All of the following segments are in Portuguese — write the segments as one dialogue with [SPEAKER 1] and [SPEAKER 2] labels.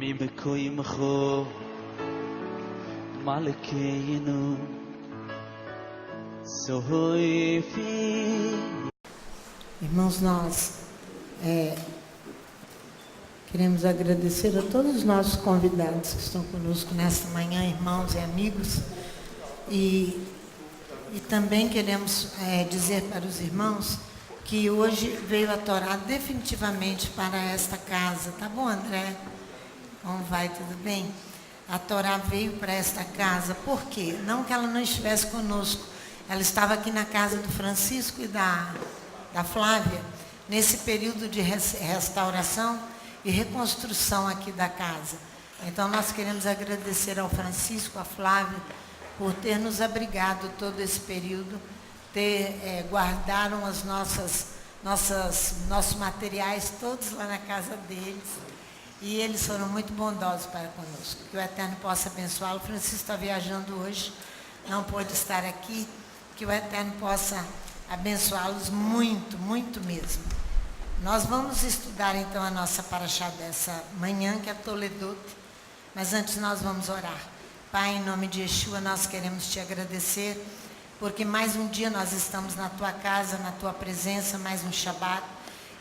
[SPEAKER 1] Mimikoimcho Malkeinu Sohoifi.
[SPEAKER 2] Irmãos, nós queremos agradecer a todos os nossos convidados que estão conosco nesta manhã, irmãos e amigos, e também queremos dizer para os irmãos que hoje veio a Torá definitivamente para esta casa. Tá bom, André? Como vai? Tudo bem? A Torá veio para esta casa. Por quê? Não que ela não estivesse conosco. Ela estava aqui na casa do Francisco e da Flávia, nesse período de restauração e reconstrução aqui da casa. Então, nós queremos agradecer ao Francisco, à Flávia, por ter nos abrigado todo esse período, guardaram nossos materiais todos lá na casa deles, e eles foram muito bondosos para conosco. Que o Eterno possa abençoá-lo. O Francisco está viajando hoje, não pôde estar aqui, que o Eterno possa abençoá-los muito, muito mesmo. Nós vamos estudar então a nossa paraxá dessa manhã, que é Toledot, mas antes nós vamos orar. Pai, em nome de Yeshua, nós queremos te agradecer, porque mais um dia nós estamos na tua casa, na tua presença, mais um Shabat,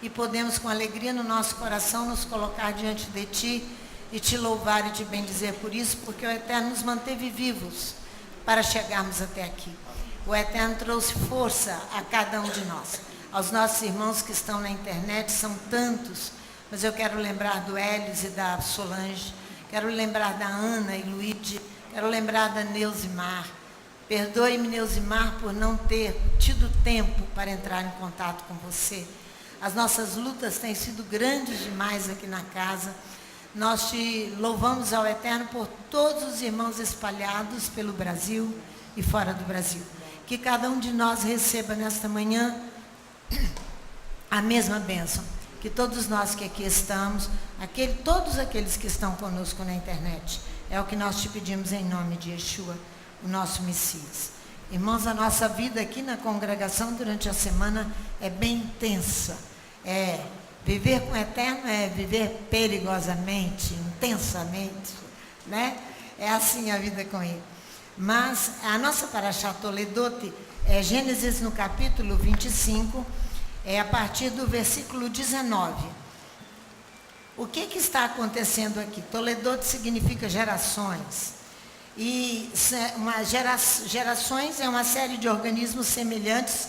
[SPEAKER 2] e podemos com alegria no nosso coração nos colocar diante de ti e te louvar e te bendizer por isso, porque o Eterno nos manteve vivos para chegarmos até aqui. O Eterno trouxe força a cada um de nós. Aos nossos irmãos que estão na internet, são tantos, mas eu quero lembrar do Hélios e da Solange, quero lembrar da Ana e Luíde, quero lembrar da Neusimar. Perdoe-me, Neusimar, por não ter tido tempo para entrar em contato com você. As nossas lutas têm sido grandes demais aqui na casa. Nós te louvamos ao Eterno por todos os irmãos espalhados pelo Brasil e fora do Brasil. Que cada um de nós receba nesta manhã a mesma bênção. Que todos nós que aqui estamos, todos aqueles que estão conosco na internet, é o que nós te pedimos em nome de Yeshua, o nosso Messias. Irmãos, a nossa vida aqui na congregação durante a semana é bem intensa. Viver com o Eterno é viver perigosamente, intensamente, né? É assim a vida com Ele. Mas a nossa paraxá Toledot é Gênesis no capítulo 25, a partir do versículo 19. O que está acontecendo aqui? Toledot significa gerações. E gerações é uma série de organismos semelhantes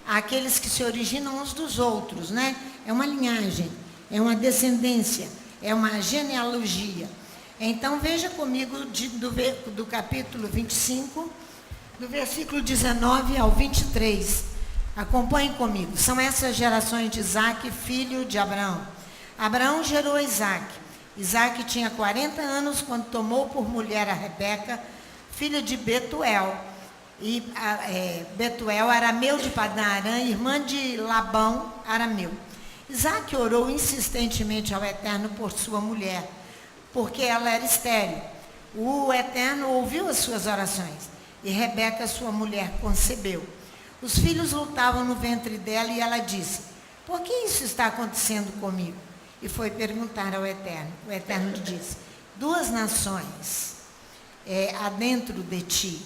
[SPEAKER 2] àqueles que se originam uns dos outros, né? É uma linhagem, é uma descendência, é uma genealogia. Então, veja comigo do capítulo 25, do versículo 19 ao 23. Acompanhe comigo. São essas gerações de Isaque, filho de Abraão. Abraão gerou Isaque. Isaque tinha 40 anos quando tomou por mulher a Rebeca, filha de Betuel. E Betuel, arameu de Padã Arã, irmã de Labão, arameu. Isaque orou insistentemente ao Eterno por sua mulher, porque ela era estéril. O Eterno ouviu as suas orações, e Rebeca, sua mulher, concebeu. Os filhos lutavam no ventre dela, e ela disse: por que isso está acontecendo comigo? E foi perguntar ao Eterno. O Eterno lhe disse: duas nações há dentro de ti,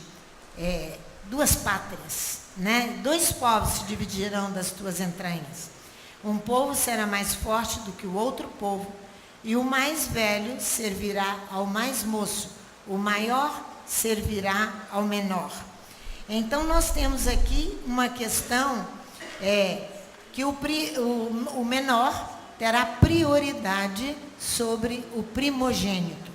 [SPEAKER 2] duas pátrias, né? Dois povos se dividirão das tuas entranhas. Um povo será mais forte do que o outro povo, e o mais velho servirá ao mais moço, o maior servirá ao menor. Então, nós temos aqui uma questão, que o menor terá prioridade sobre o primogênito.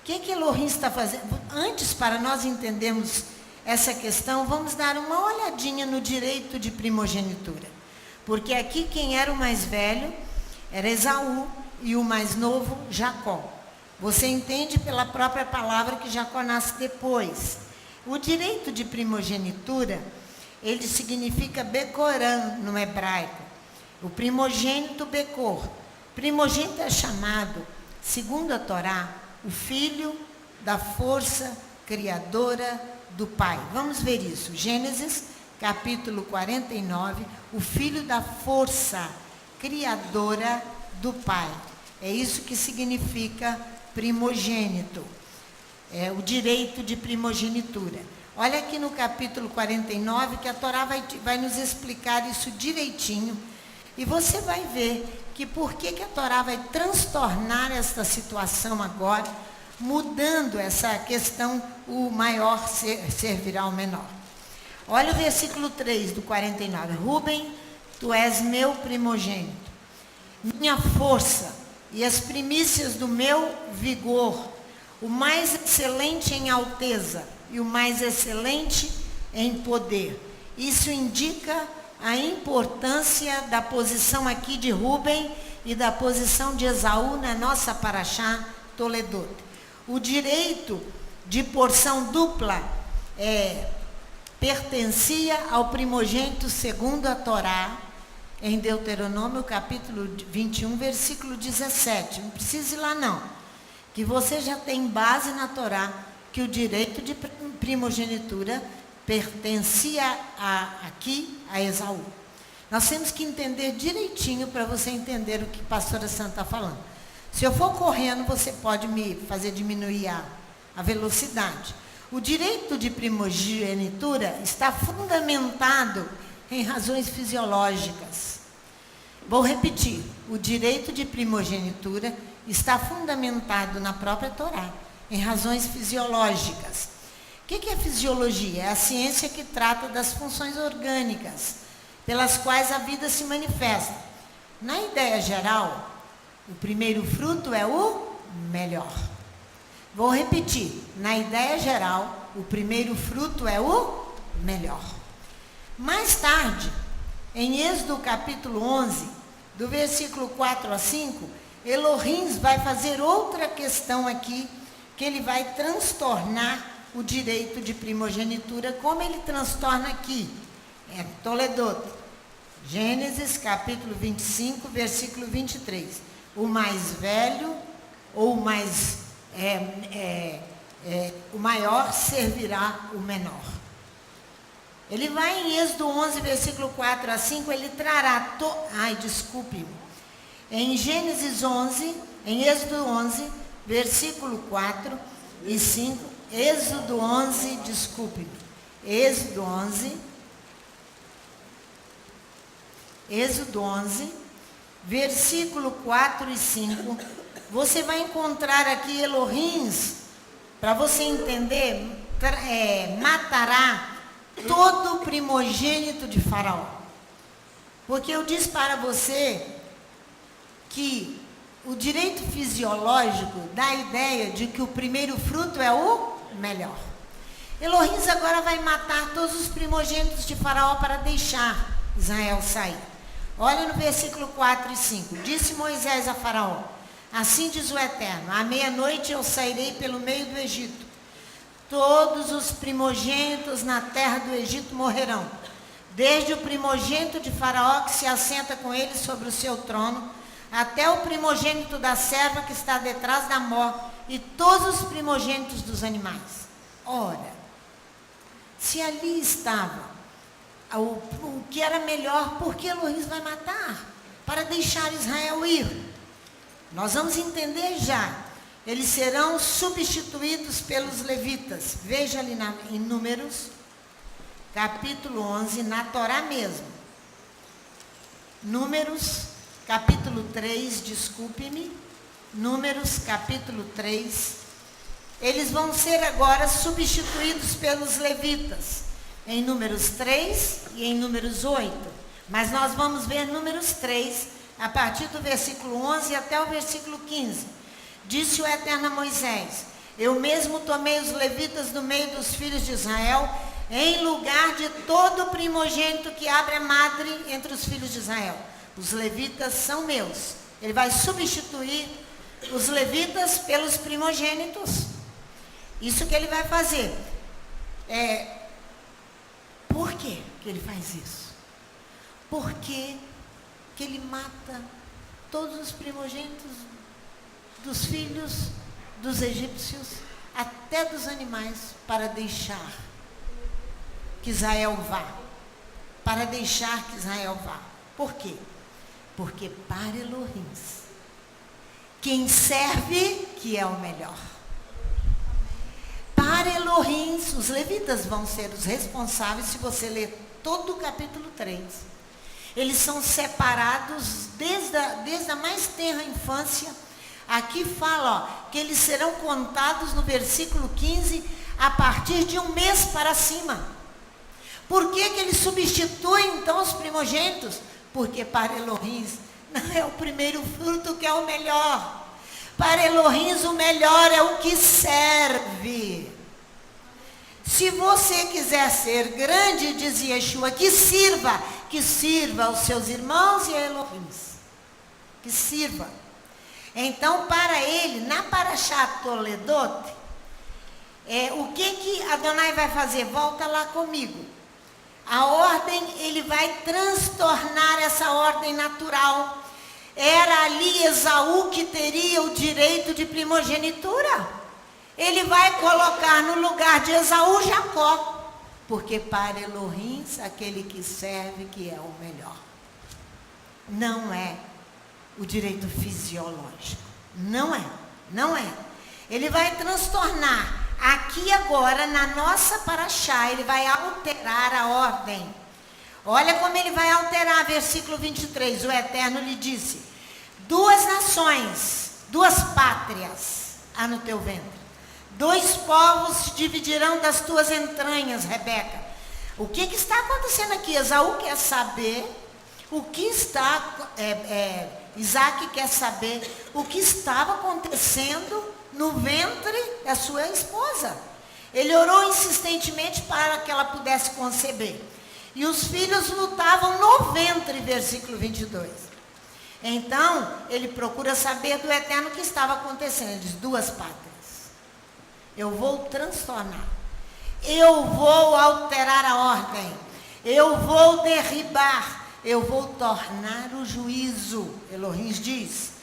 [SPEAKER 2] O que Elohim está fazendo? Antes, para nós entendermos essa questão, vamos dar uma olhadinha no direito de primogenitura. Porque aqui quem era o mais velho era Esaú e o mais novo, Jacó. Você entende pela própria palavra que Jacó nasce depois. O direito de primogenitura, ele significa Becorã no hebraico. O primogênito Becor. Primogênito é chamado, segundo a Torá, o filho da força criadora do Pai. Vamos ver isso. Gênesis, capítulo 49, o filho da força criadora do Pai. É isso que significa primogênito, o direito de primogenitura. Olha aqui no capítulo 49 que a Torá vai nos explicar isso direitinho. E você vai ver que por que a Torá vai transtornar esta situação agora, mudando essa questão, o maior servirá ao menor. Olha o versículo 3 do 49. Rúben, tu és meu primogênito, minha força e as primícias do meu vigor, o mais excelente em alteza e o mais excelente em poder. Isso indica a importância da posição aqui de Rúben e da posição de Esaú na nossa Parashá Toledot. O direito de porção dupla pertencia ao primogênito segundo a Torá, em Deuteronômio capítulo 21, versículo 17. Não precisa ir lá não, que você já tem base na Torá, que o direito de primogenitura pertencia aqui a Esaú. Nós temos que entender direitinho para você entender o que a pastora Santa está falando. Se eu for correndo, você pode me fazer diminuir a velocidade. O direito de primogenitura está fundamentado em razões fisiológicas. Vou repetir. O direito de primogenitura está fundamentado na própria Torá, em razões fisiológicas. O que é fisiologia? É a ciência que trata das funções orgânicas, pelas quais a vida se manifesta. Na ideia geral, o primeiro fruto é o melhor. Vou repetir. Na ideia geral, o primeiro fruto é o melhor. Mais tarde, em Êxodo capítulo 11, do versículo 4 a 5, Elohim vai fazer outra questão aqui, que ele vai transtornar o direito de primogenitura, como ele transtorna aqui, Toledot, Gênesis capítulo 25, versículo 23. O mais velho, ou o maior servirá o menor. Ele vai em Êxodo 11, versículo 4 a 5, ele trará, em Gênesis 11, em Êxodo 11, versículo 4 e 5, Êxodo 11, Êxodo 11, versículo 4 e 5, você vai encontrar aqui Elohim, para você entender, matará todo primogênito de Faraó. Porque eu disse para você que o direito fisiológico dá a ideia de que o primeiro fruto é o melhor. Elohim agora vai matar todos os primogênitos de Faraó para deixar Israel sair. Olha no versículo 4 e 5. Disse Moisés a Faraó: assim diz o Eterno, à meia-noite eu sairei pelo meio do Egito. Todos os primogênitos na terra do Egito morrerão, desde o primogênito de Faraó que se assenta com ele sobre o seu trono, até o primogênito da serva que está detrás da mó, e todos os primogênitos dos animais. Ora, se ali estava o que era melhor, por que Elohim vai matar? Para deixar Israel ir. Nós vamos entender já. Eles serão substituídos pelos levitas. Veja ali em Números, capítulo 11, na Torá mesmo. Números, capítulo 3, Números, capítulo 3. Eles vão ser agora substituídos pelos levitas. Em Números 3 e em Números 8. Mas nós vamos ver Números 3, a partir do versículo 11 até o versículo 15. Disse o Eterno a Moisés: eu mesmo tomei os levitas do meio dos filhos de Israel, em lugar de todo primogênito que abre a madre entre os filhos de Israel. Os levitas são meus. Ele vai substituir os levitas pelos primogênitos. Isso que ele vai fazer. Por que ele faz isso? Porque que ele mata todos os primogênitos dos filhos dos egípcios, até dos animais, para deixar que Israel vá. Para deixar que Israel vá. Por quê? Porque para Elohim, quem serve que é o melhor. Para Elohim, os levitas vão ser os responsáveis, se você ler todo o capítulo 3. Eles são separados desde a mais tenra infância. Aqui fala, ó, que eles serão contados no versículo 15, a partir de 1 mês para cima. Por que eles substituem então os primogênitos? Porque para Elohim não é o primeiro fruto que é o melhor. Para Elohim o melhor é o que serve. Se você quiser ser grande, diz Yeshua, que sirva aos seus irmãos e a Elohim. Que sirva. Então, para ele, na Parashat Toledot, o que Adonai vai fazer? Volta lá comigo. A ordem, ele vai transtornar essa ordem natural. Era ali Esaú que teria o direito de primogenitura. Ele vai colocar no lugar de Esaú Jacó. Porque para Elohim, aquele que serve que é o melhor. Não é o direito fisiológico. Não é. Ele vai transtornar. Aqui agora, na nossa paraxá, ele vai alterar a ordem. Olha como ele vai alterar, versículo 23. O Eterno lhe disse: 2 nações, 2 pátrias há no teu ventre. 2 povos se dividirão das tuas entranhas, Rebeca. O que está acontecendo aqui? Esaú quer saber o que está... Isaac quer saber o que estava acontecendo no ventre da sua esposa. Ele orou insistentemente para que ela pudesse conceber. E os filhos lutavam no ventre, versículo 22. Então, ele procura saber do Eterno o que estava acontecendo. Ele diz: 2 pátrias. Eu vou transtornar. Eu vou alterar a ordem. Eu vou derribar. Eu vou tornar o juízo, Elohim diz,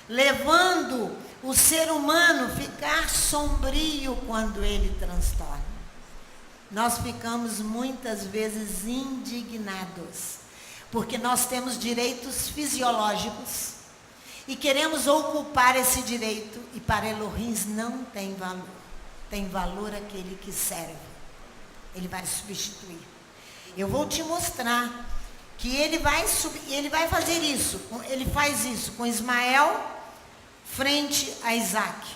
[SPEAKER 2] levando o ser humano ficar sombrio quando ele transtorna. Nós ficamos muitas vezes indignados, porque nós temos direitos fisiológicos e queremos ocupar esse direito, e para Elohim não tem valor. Tem valor aquele que serve. Ele vai substituir. Eu vou te mostrar que ele vai fazer isso. Ele faz isso com Ismael frente a Isaac.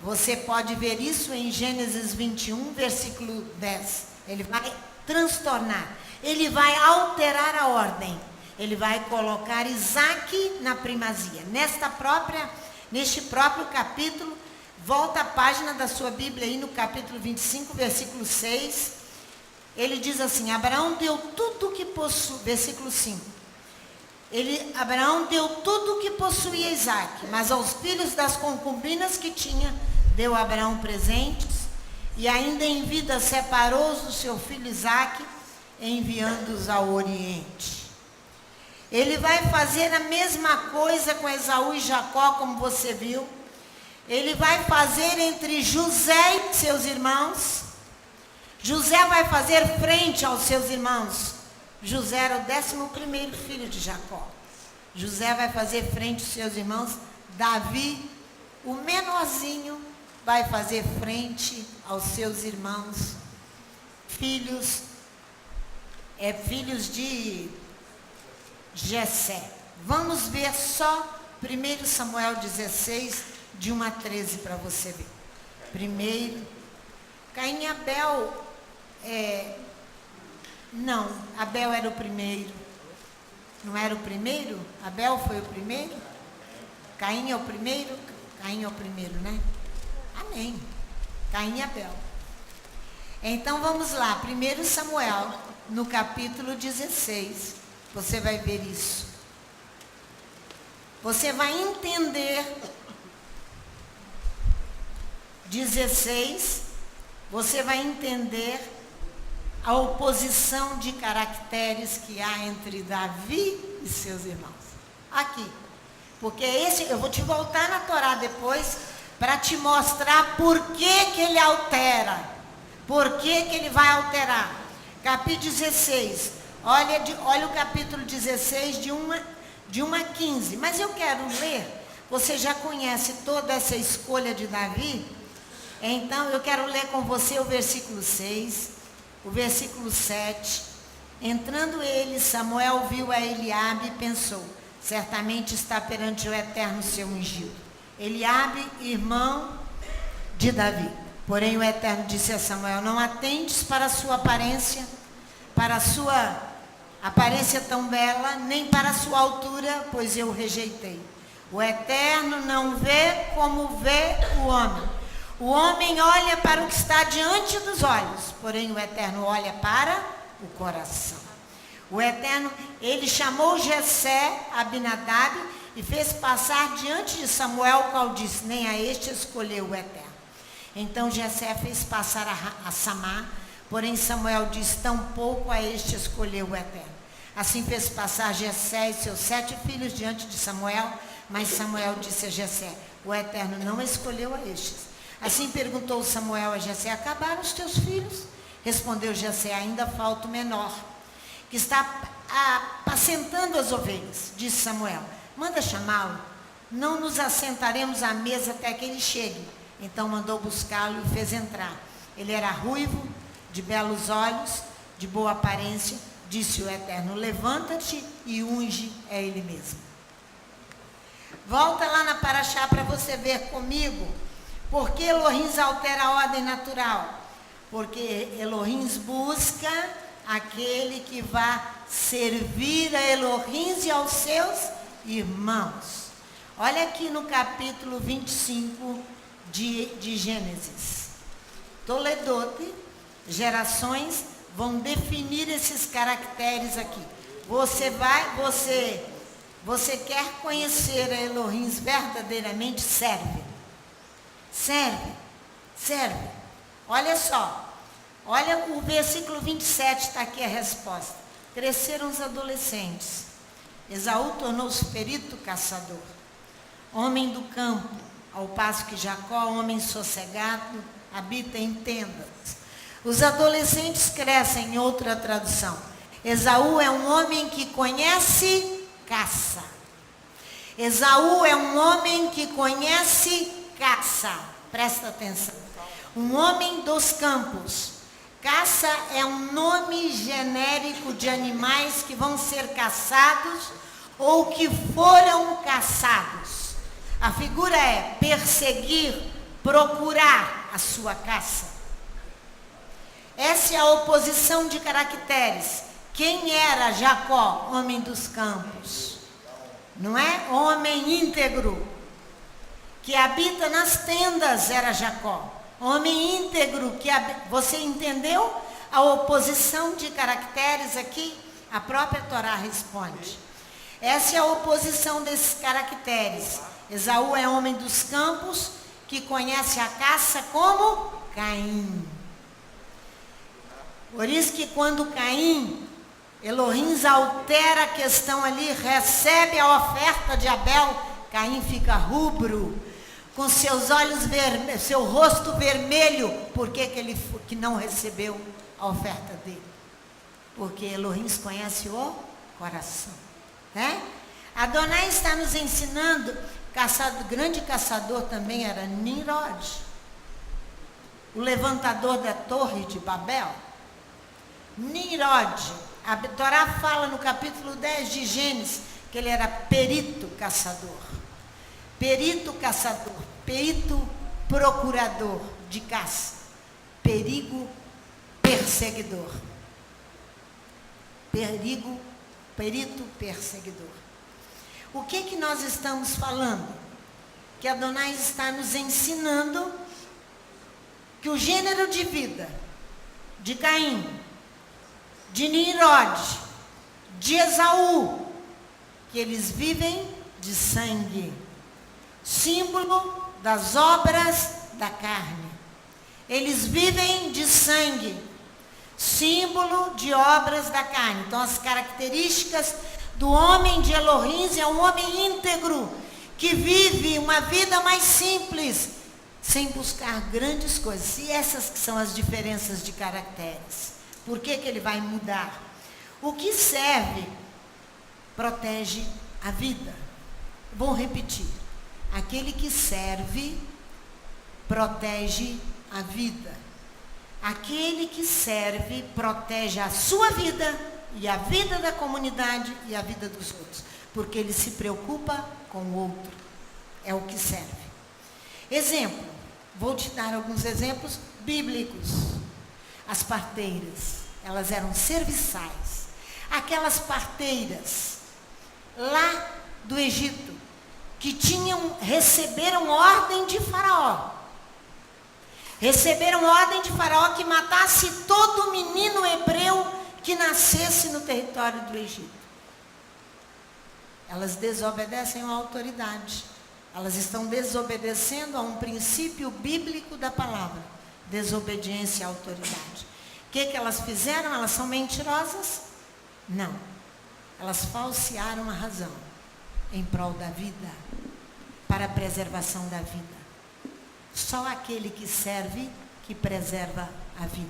[SPEAKER 2] Você pode ver isso em Gênesis 21, versículo 10. Ele vai transtornar. Ele vai alterar a ordem. Ele vai colocar Isaac na primazia. Neste próprio capítulo, volta a página da sua Bíblia aí no capítulo 25, versículo 6. Ele diz assim: Abraão deu tudo o que possuía, versículo 5. Abraão deu tudo o que possuía a Isaac, mas aos filhos das concubinas que tinha, deu Abraão presentes, e ainda em vida separou-os do seu filho Isaac, enviando-os ao Oriente. Ele vai fazer a mesma coisa com Esaú e Jacó, como você viu. Ele vai fazer entre José e seus irmãos. José vai fazer frente aos seus irmãos. José era o 11º filho de Jacó. José vai fazer frente aos seus irmãos. Davi, o menorzinho, vai fazer frente aos seus irmãos, filhos de Jessé. Vamos ver só 1 Samuel 16, de 1 a 13, para você ver. Primeiro, Caim e Abel... Não, Abel era o primeiro. Não era o primeiro? Abel foi o primeiro? Caim é o primeiro? Caim é o primeiro, né? Amém. Caim e Abel. Então vamos lá, 1 Samuel, no capítulo 16. Você vai ver isso. Você vai entender 16, você vai entender a oposição de caracteres que há entre Davi e seus irmãos. Aqui. Porque eu vou te voltar na Torá depois para te mostrar por que ele altera. Por que ele vai alterar. Capítulo 16. Olha o capítulo 16 de 1 a 15. Mas eu quero ler Você já conhece toda essa escolha de Davi? Então eu quero ler com você o versículo 6, o versículo 7. Entrando ele, Samuel viu a Eliabe e pensou: certamente está perante o Eterno seu ungido. Eliabe, irmão de Davi. Porém o Eterno disse a Samuel: não atentes para a sua aparência, para a sua aparência tão bela, nem para a sua altura, pois eu o rejeitei. O Eterno não vê como vê o homem. O homem olha para o que está diante dos olhos, porém o Eterno olha para o coração. O Eterno, ele chamou Jessé, Abinadab, e fez passar diante de Samuel, o qual disse: nem a este escolheu o Eterno. Então Jessé fez passar a Samá, porém Samuel disse: tampouco a este escolheu o Eterno. Assim fez passar Jessé e seus 7 filhos diante de Samuel, mas Samuel disse a Jessé: o Eterno não escolheu a estes. Assim perguntou Samuel a Jessé: acabaram os teus filhos? Respondeu Jessé: ainda falta o menor, que está apacentando as ovelhas. Disse Samuel: manda chamá-lo, não nos assentaremos à mesa até que ele chegue. Então mandou buscá-lo e fez entrar. Ele era ruivo, de belos olhos, de boa aparência. Disse o Eterno: levanta-te e unge a ele mesmo. Volta lá na Paraxá para você ver comigo. Por que Elohim altera a ordem natural? Porque Elohim busca aquele que vai servir a Elohim e aos seus irmãos. Olha aqui no capítulo 25 de Gênesis. Toledote, gerações vão definir esses caracteres aqui. Você quer conhecer a Elohim verdadeiramente? Serve. Olha só. Olha o versículo 27, está aqui a resposta. Cresceram os adolescentes. Esaú tornou-se perito caçador, homem do campo, ao passo que Jacó, homem sossegado, habita em tendas. Os adolescentes crescem, em outra tradução. Esaú é um homem que conhece caça. Esaú é um homem que conhece caça. Presta atenção. Um homem dos campos. Caça é um nome genérico de animais que vão ser caçados ou que foram caçados. A figura é perseguir, procurar a sua caça. Essa é a oposição de caracteres. Quem era Jacó? Homem dos campos. Não é? Homem íntegro, que habita nas tendas, era Jacó. Homem íntegro, que você entendeu a oposição de caracteres aqui? A própria Torá responde. Essa é a oposição desses caracteres. Esaú é homem dos campos, que conhece a caça como Caim. Por isso que quando Caim, Elohim altera a questão ali, recebe a oferta de Abel, Caim fica rubro, com seus olhos vermelhos, seu rosto vermelho. Por que que não recebeu a oferta dele? Porque Elohim conhece o coração. Adonai está nos ensinando, grande caçador também era Nimrod, o levantador da torre de Babel. Nimrod, a Torá fala no capítulo 10 de Gênesis, que ele era perito caçador. Perito caçador, perito procurador de caça, perito perseguidor. Perito perseguidor. O que nós estamos falando? Que Adonai está nos ensinando que o gênero de vida de Caim, de Nimrod, de Esaú, que eles vivem de sangue, símbolo das obras da carne. Eles vivem de sangue, símbolo de obras da carne. Então as características do homem de Elohim é um homem íntegro, que vive uma vida mais simples, sem buscar grandes coisas. E essas que são as diferenças de caracteres. Por que ele vai mudar? O que serve protege a vida. Vou repetir. Aquele que serve, protege a vida. Aquele que serve, protege a sua vida e a vida da comunidade e a vida dos outros. Porque ele se preocupa com o outro. É o que serve. Exemplo. Vou te dar alguns exemplos bíblicos. As parteiras, elas eram serviçais. Aquelas parteiras lá do Egito, que receberam ordem de Faraó. Receberam ordem de Faraó que matasse todo menino hebreu que nascesse no território do Egito. Elas desobedecem à autoridade. Elas estão desobedecendo a um princípio bíblico da palavra. Desobediência à autoridade. O que elas fizeram? Elas são mentirosas? Não. Elas falsearam a razão em prol da vida, para a preservação da vida. Só aquele que serve, que preserva a vida.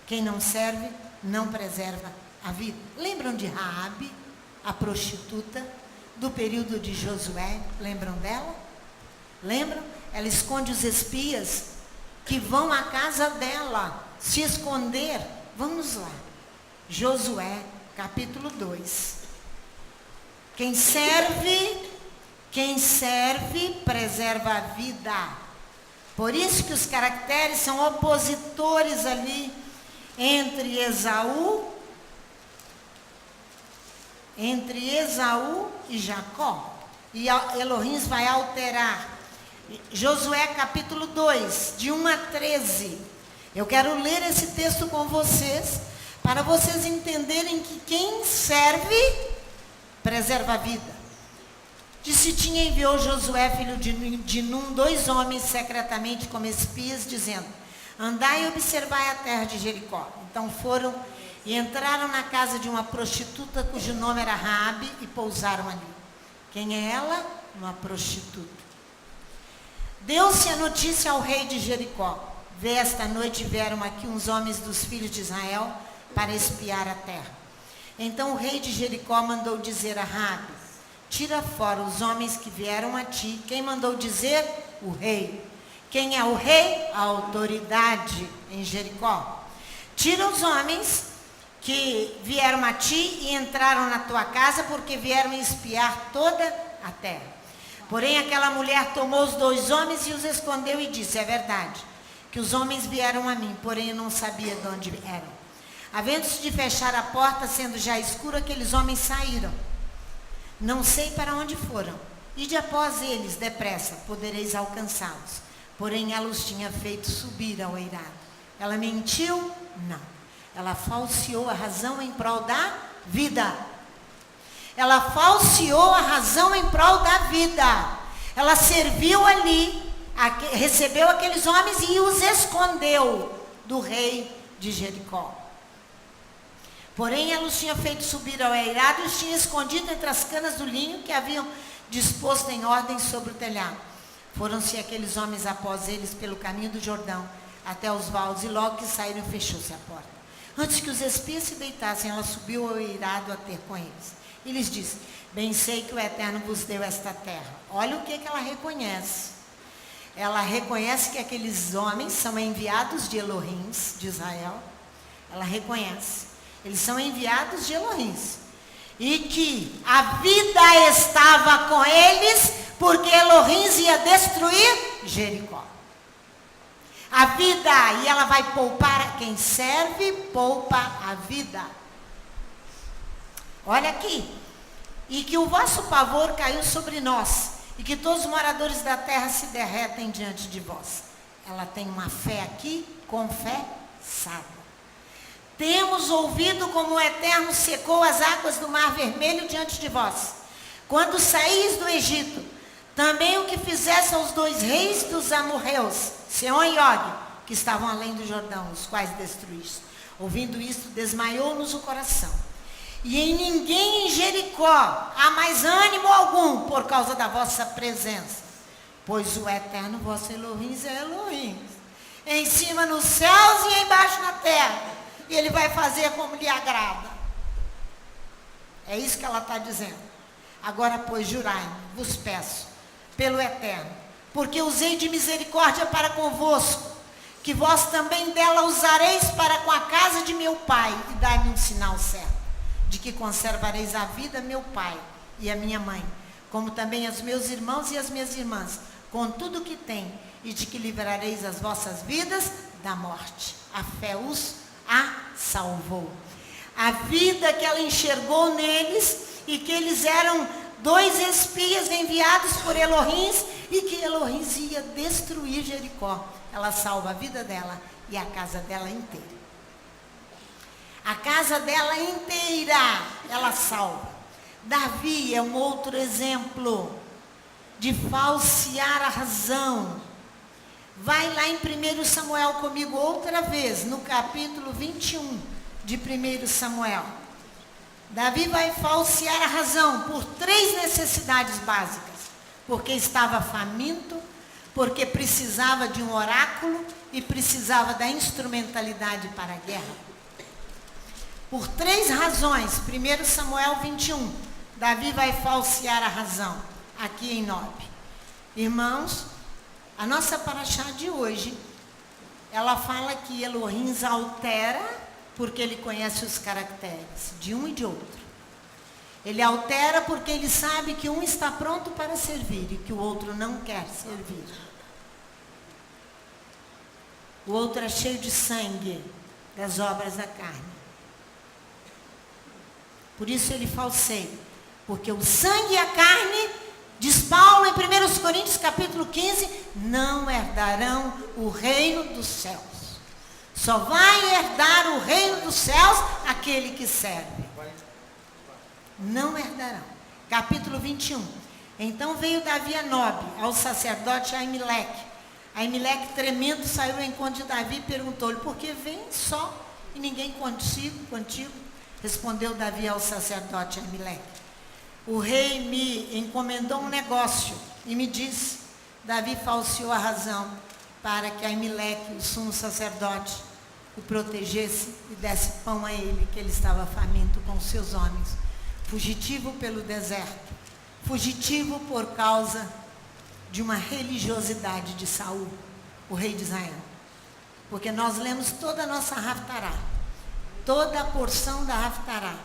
[SPEAKER 2] Quem não serve, não preserva a vida. Lembram de Raabe, a prostituta, do período de Josué? Lembram dela? Lembram? Ela esconde os espias que vão à casa dela se esconder. Vamos lá. Josué, capítulo 2. Quem serve, preserva a vida. Por isso que os caracteres são opositores ali entre Esaú e Jacó. E Elohim vai alterar. Josué capítulo 2, de 1 a 13. Eu quero ler esse texto com vocês, para vocês entenderem que quem serve, preserva a vida. Disse: tinha enviou Josué, filho de Num, 2 homens secretamente como espias, dizendo: andai e observai a terra de Jericó. Então foram e entraram na casa de uma prostituta, cujo nome era Raabe, e pousaram ali. Quem é ela? Uma prostituta. Deu-se a notícia ao rei de Jericó: vê, esta noite vieram aqui uns homens dos filhos de Israel para espiar a terra. Então o rei de Jericó mandou dizer a Raabe: tira fora os homens que vieram a ti. Quem mandou dizer? O rei. Quem é o rei? A autoridade em Jericó. Tira os homens que vieram a ti e entraram na tua casa, porque vieram espiar toda a terra. Porém aquela mulher tomou os 2 homens e os escondeu e disse: é verdade que os homens vieram a mim, porém eu não sabia de onde eram. Havendo-se de fechar a porta, sendo já escuro, aqueles homens saíram. Não sei para onde foram. Ide após eles, depressa, podereis alcançá-los. Porém ela os tinha feito subir ao eirado. Ela mentiu? Não. Ela falseou a razão em prol da vida. Ela falseou a razão em prol da vida. Ela serviu ali, recebeu aqueles homens e os escondeu do rei de Jericó. Porém ela os tinha feito subir ao eirado e os tinha escondido entre as canas do linho que haviam disposto em ordem sobre o telhado. Foram-se aqueles homens após eles pelo caminho do Jordão até os vales, e logo que saíram, fechou-se a porta. Antes que os espias se deitassem, ela subiu ao eirado a ter com eles. E lhes disse: bem sei que o Eterno vos deu esta terra. Olha o que ela reconhece. Ela reconhece que aqueles homens são enviados de Elohim, de Israel. Ela reconhece. Eles são enviados de Elohim. E que a vida estava com eles, porque Elohim ia destruir Jericó. A vida, e ela vai poupar, quem serve, poupa a vida. Olha aqui. E que o vosso pavor caiu sobre nós, e que todos os moradores da terra se derretem diante de vós. Ela tem uma fé aqui, confessada. Temos ouvido como o Eterno secou as águas do Mar Vermelho diante de vós, quando saís do Egito. Também o que fizesse aos 2 reis dos amorreus, Seom e Og, que estavam além do Jordão, os quais destruíste. Ouvindo isto, desmaiou-nos o coração. E em ninguém em Jericó há mais ânimo algum por causa da vossa presença. Pois o Eterno, vosso Elohim, é Elohim, em cima nos céus e embaixo na terra. E Ele vai fazer como lhe agrada. É isso que ela está dizendo. Agora, pois, jurai-me, vos peço, pelo Eterno, porque usei de misericórdia para convosco, que vós também dela usareis para com a casa de meu pai, e dai-me um sinal certo, de que conservareis a vida meu pai e a minha mãe, como também os meus irmãos e as minhas irmãs, com tudo o que tem, e de que livrareis as vossas vidas da morte. A fé a salvou. A vida que ela enxergou neles, e que eles eram 2 espias enviados por Elohim, e que Elohim ia destruir Jericó. Ela salva a vida dela e a casa dela inteira. A casa dela inteira ela salva. Davi é um outro exemplo de falsear a razão. Vai lá em 1 Samuel comigo outra vez, no capítulo 21 de 1 Samuel. Davi vai falsear a razão por 3 necessidades básicas. Porque estava faminto, porque precisava de um oráculo e precisava da instrumentalidade para a guerra. Por 3 razões, 1 Samuel 21, Davi vai falsear a razão, aqui em Nob. Irmãos, a nossa paraxá de hoje, ela fala que Elohim altera, porque ele conhece os caracteres de um e de outro. Ele altera porque ele sabe que um está pronto para servir e que o outro não quer servir. O outro é cheio de sangue das obras da carne. Por isso ele falseia. Porque o sangue e a carne, diz Paulo em 1 Coríntios capítulo 15, não herdarão o reino dos céus. Só vai herdar o reino dos céus aquele que serve. Não herdarão. Capítulo 21. Então veio Davi a Nob, ao sacerdote Aimeleque. Aimeleque, tremendo, saiu ao encontro de Davi e perguntou-lhe: por que vem só e ninguém contigo? Respondeu Davi ao sacerdote Aimeleque: o rei me encomendou um negócio e me disse. Davi falseou a razão para que Aimeleque, o sumo sacerdote, o protegesse e desse pão a ele, que ele estava faminto com os seus homens, fugitivo pelo deserto, fugitivo por causa de uma religiosidade de Saul, o rei de Israel. Porque nós lemos toda a nossa Haftará, toda a porção da Haftará.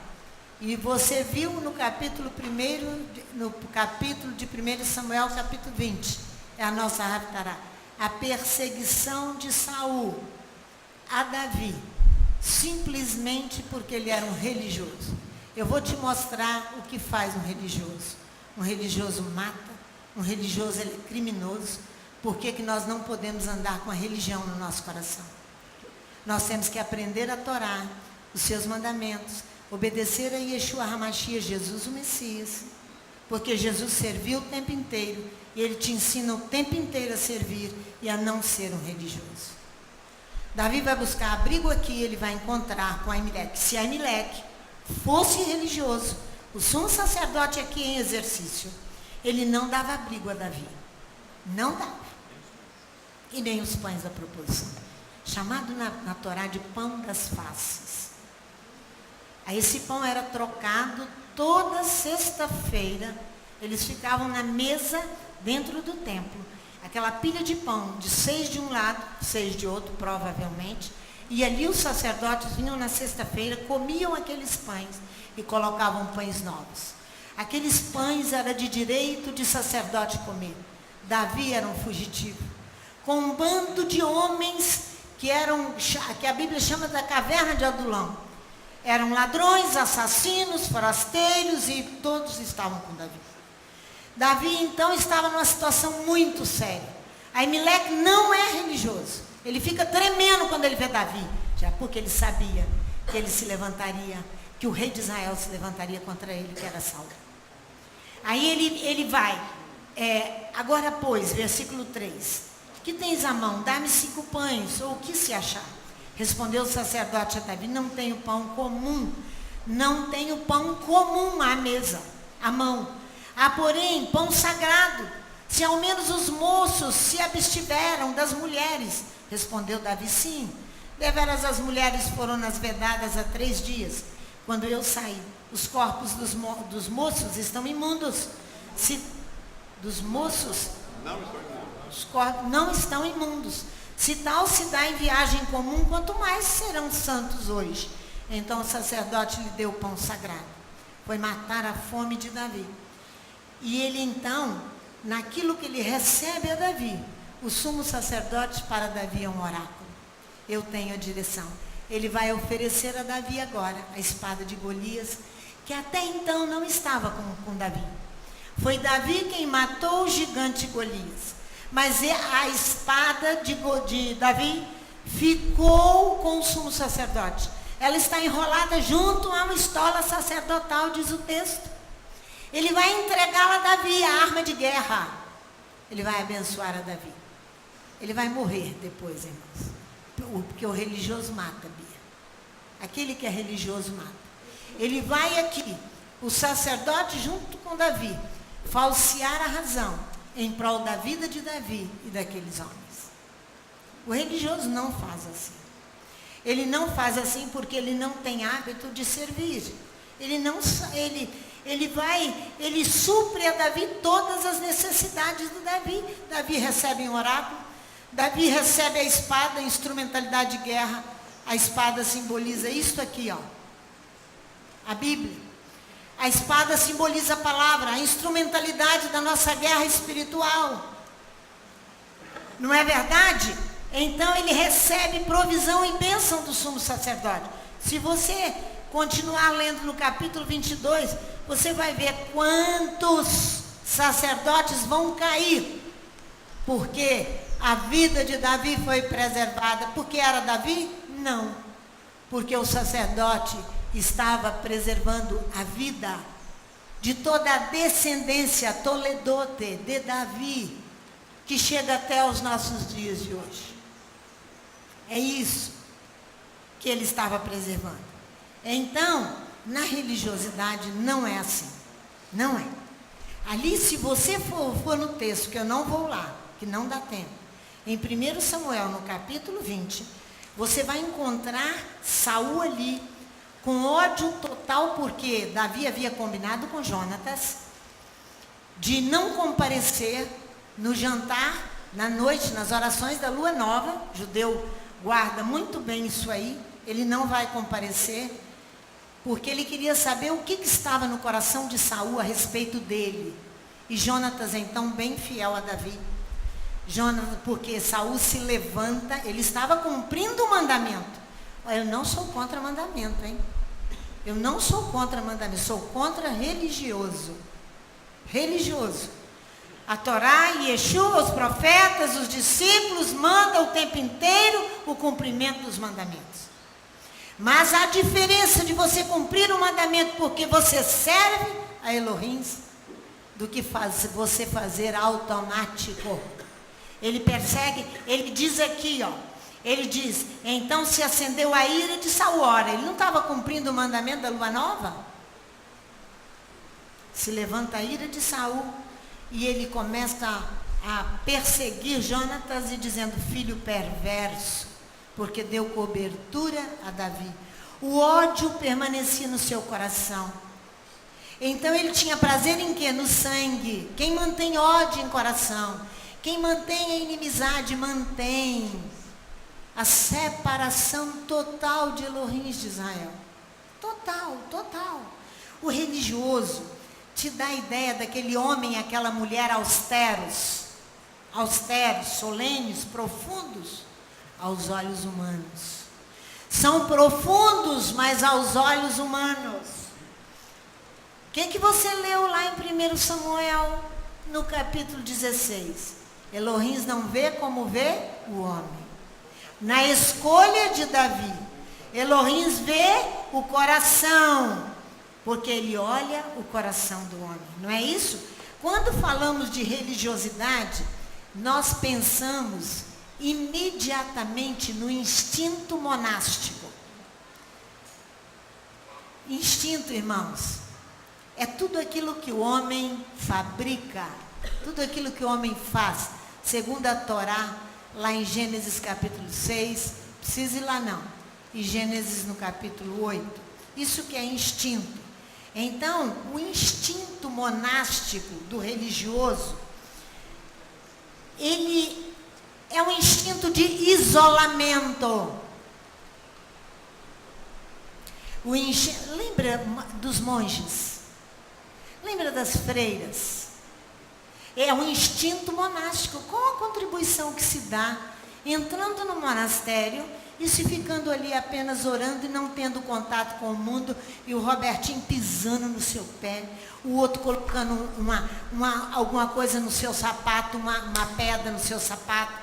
[SPEAKER 2] E você viu no capítulo 1, no capítulo de 1 Samuel, capítulo 20, é a nossa Haftará. A perseguição de Saul a Davi, simplesmente porque ele era um religioso. Eu vou te mostrar o que faz um religioso. Um religioso mata, um religioso é criminoso. Por que nós não podemos andar com a religião no nosso coração? Nós temos que aprender a Torá, os seus mandamentos, obedecer a Yeshua HaMashiach, Jesus o Messias, porque Jesus serviu o tempo inteiro e ele te ensina o tempo inteiro a servir e a não ser um religioso. Davi vai buscar abrigo aqui, ele vai encontrar com Aimeleque. Se Aimeleque fosse religioso, o sumo sacerdote aqui em exercício, ele não dava abrigo a Davi. Não dava. E nem os pães da proposição. Chamado na Torá de pão das faces. Aí esse pão era trocado toda sexta-feira. Eles ficavam na mesa dentro do templo. Aquela pilha de pão, de 6 de um lado, 6 de outro, provavelmente. E ali os sacerdotes vinham na sexta-feira, comiam aqueles pães e colocavam pães novos. Aqueles pães era de direito de sacerdote comer. Davi era um fugitivo, com um bando de homens que a Bíblia chama da caverna de Adulão. Eram ladrões, assassinos, forasteiros e todos estavam com Davi. Davi então estava numa situação muito séria. Aimeleque não é religioso. Ele fica tremendo quando ele vê Davi, já porque ele sabia que ele se levantaria, que o rei de Israel se levantaria contra ele, que era Saul. Aí ele vai, agora pois, versículo 3, que tens à mão? Dá-me 5 pães, ou o que se achar? Respondeu o sacerdote a Davi: não tenho pão comum, não tenho pão comum à mesa, à mão. Há, porém, pão sagrado, se ao menos os moços se abstiveram das mulheres. Respondeu Davi: sim, deveras as mulheres foram nas vedadas há 3 dias, quando eu saí. Os corpos dos moços estão imundos, dos moços os corpos não estão imundos. Se tal se dá em viagem comum, quanto mais serão santos hoje. Então o sacerdote lhe deu o pão sagrado. Foi matar a fome de Davi. E ele então, naquilo que ele recebe a Davi, o sumo sacerdote para Davi é um oráculo. Eu tenho a direção. Ele vai oferecer a Davi agora a espada de Golias, que até então não estava com Davi. Foi Davi quem matou o gigante Golias. Mas a espada de Davi ficou com o sumo sacerdote. Ela está enrolada junto a uma estola sacerdotal, diz o texto. Ele vai entregá-la a Davi, a arma de guerra. Ele vai abençoar a Davi. Ele vai morrer depois, irmãos. Porque o religioso mata, Bia. Aquele que é religioso mata. Ele vai aqui, o sacerdote junto com Davi, falsear a razão em prol da vida de Davi e daqueles homens. O religioso não faz assim. Ele não faz assim porque ele não tem hábito de servir. Ele supre a Davi todas as necessidades do Davi. Davi recebe um oráculo, Davi recebe a espada, a instrumentalidade de guerra. A espada simboliza isto aqui, ó. A Bíblia. A espada simboliza a palavra, a instrumentalidade da nossa guerra espiritual. Não é verdade? Então ele recebe provisão e bênção do sumo sacerdote. Se você continuar lendo no capítulo 22, você vai ver quantos sacerdotes vão cair. Porque a vida de Davi foi preservada. Porque era Davi? Não. Porque o sacerdote estava preservando a vida de toda a descendência toledote de Davi, que chega até os nossos dias de hoje. É isso que ele estava preservando. Então, na religiosidade não é assim. Não é. Ali, se você for no texto, que eu não vou lá, que não dá tempo, em 1 Samuel, no capítulo 20, você vai encontrar Saul ali, com ódio total, porque Davi havia combinado com Jonatas de não comparecer no jantar, na noite, nas orações da lua nova. O judeu guarda muito bem isso aí. Ele não vai comparecer, porque ele queria saber o que estava no coração de Saul a respeito dele. E Jonatas, então, bem fiel a Davi. Jonatas, porque Saul se levanta, ele estava cumprindo o mandamento. Eu não sou contra mandamento, hein? Eu não sou contra mandamento, sou contra religioso. Religioso. A Torá, Yeshua, os profetas, os discípulos mandam o tempo inteiro o cumprimento dos mandamentos. Mas há diferença de você cumprir o mandamento porque você serve a Elohim do que você fazer automático. Ele persegue, ele diz aqui, ó. Ele diz, então se acendeu a ira de Saul. Ora, ele não estava cumprindo o mandamento da lua nova? Se levanta a ira de Saul e ele começa a perseguir Jonatas e dizendo, filho perverso, porque deu cobertura a Davi. O ódio permanecia no seu coração. Então ele tinha prazer em quê? No sangue. Quem mantém ódio em coração? Quem mantém a inimizade, mantém a separação total de Elohim de Israel. Total, total. O religioso te dá a ideia daquele homem e aquela mulher austeros, solenes, profundos, aos olhos humanos. São profundos, mas aos olhos humanos. O que você leu lá em 1 Samuel, no capítulo 16? Elohim não vê como vê o homem. Na escolha de Davi, Elohim vê o coração, porque ele olha o coração do homem, não é isso? Quando falamos de religiosidade, nós pensamos imediatamente no instinto monástico. Instinto, irmãos, é tudo aquilo que o homem fabrica, tudo aquilo que o homem faz, segundo a Torá, lá em Gênesis capítulo 6, precisa ir lá não, em Gênesis no capítulo 8, isso que é instinto. Então, o instinto monástico do religioso ele é um instinto de isolamento. Lembra dos monges? Lembra das freiras? É um instinto monástico. Qual a contribuição que se dá entrando no monastério e se ficando ali apenas orando e não tendo contato com o mundo, e o Robertinho pisando no seu pé, o outro colocando alguma coisa no seu sapato, uma pedra no seu sapato.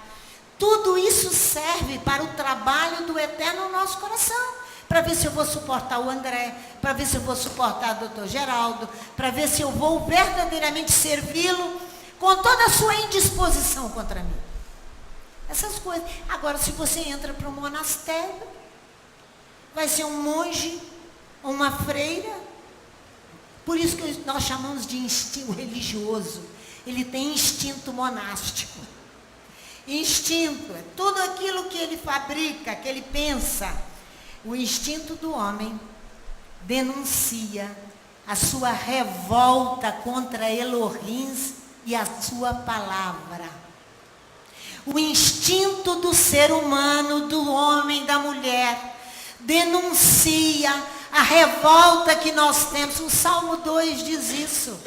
[SPEAKER 2] Tudo isso serve para o trabalho do eterno no nosso coração. Para ver se eu vou suportar o André, para ver se eu vou suportar o Dr. Geraldo, para ver se eu vou verdadeiramente servi-lo com toda a sua indisposição contra mim. Essas coisas. Agora, se você entra para um monastério, vai ser um monge ou uma freira. Por isso que nós chamamos de instinto religioso. Ele tem instinto monástico. Instinto é tudo aquilo que ele fabrica, que ele pensa. O instinto do homem denuncia a sua revolta contra Elohim e a sua palavra. O instinto do ser humano, do homem, da mulher, denuncia a revolta que nós temos. O Salmo 2 diz isso.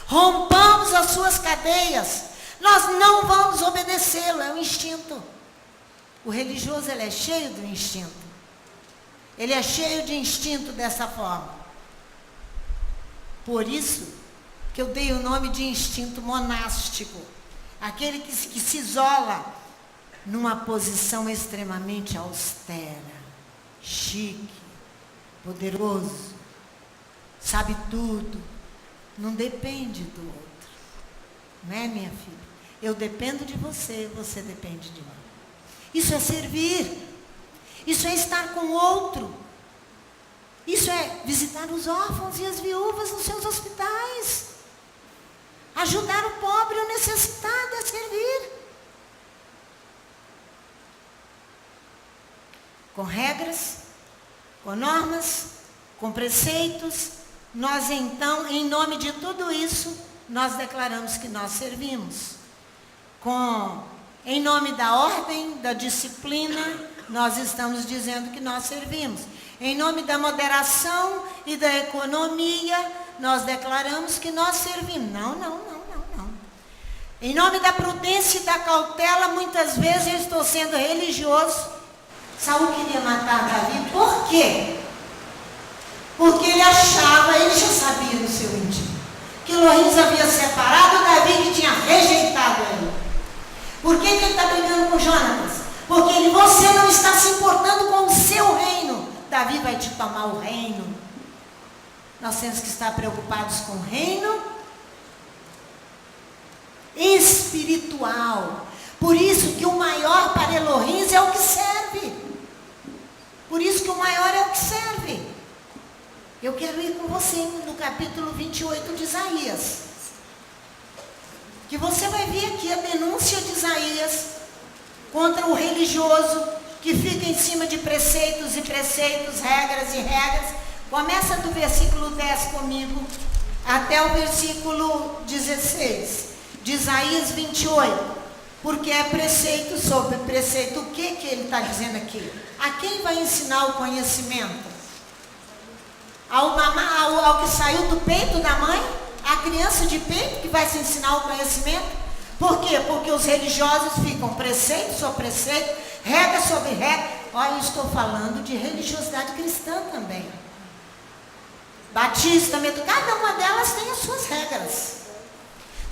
[SPEAKER 2] Rompamos as suas cadeias. Nós não vamos obedecê-lo, é um instinto. O religioso, ele é cheio do instinto. Ele é cheio de instinto dessa forma. Por isso que eu dei o nome de instinto monástico. Aquele que se isola numa posição extremamente austera, chique, poderoso, sabe tudo, não depende do outro. Não é, minha filha? Eu dependo de você, você depende de mim. Isso é servir. Isso é estar com o outro. Isso é visitar os órfãos e as viúvas nos seus hospitais. Ajudar o pobre e o necessitado a servir. Com regras, com normas, com preceitos, nós então, em nome de tudo isso, nós declaramos que nós servimos. Em nome da ordem, da disciplina, nós estamos dizendo que nós servimos. Em nome da moderação e da economia, nós declaramos que nós servimos. Não. Em nome da prudência e da cautela, muitas vezes eu estou sendo religioso. Saul queria matar Davi, por quê? Porque ele achava, ele já sabia no seu íntimo, que Elohim havia separado Davi, que tinha rejeitado ele. Por que ele está brigando com Jonatas? Porque você não está se importando com o seu reino. Davi vai te tomar o reino. Nós temos que estar preocupados com o reino espiritual. Por isso que o maior para Elohim é o que serve. Por isso que o maior é o que serve. Eu quero ir com você no capítulo 28 de Isaías. Que você vai ver aqui a denúncia de Isaías contra o religioso que fica em cima de preceitos e preceitos, regras e regras. Começa do versículo 10 comigo até o versículo 16 de Isaías 28. Porque é preceito sobre preceito. O que ele está dizendo aqui? A quem vai ensinar o conhecimento? Ao que saiu do peito da mãe? A criança de peito que vai se ensinar o conhecimento? Por quê? Porque os religiosos ficam preceito sobre preceito, regra sobre regra. Olha, eu estou falando de religiosidade cristã também. Batista, cada uma delas tem as suas regras.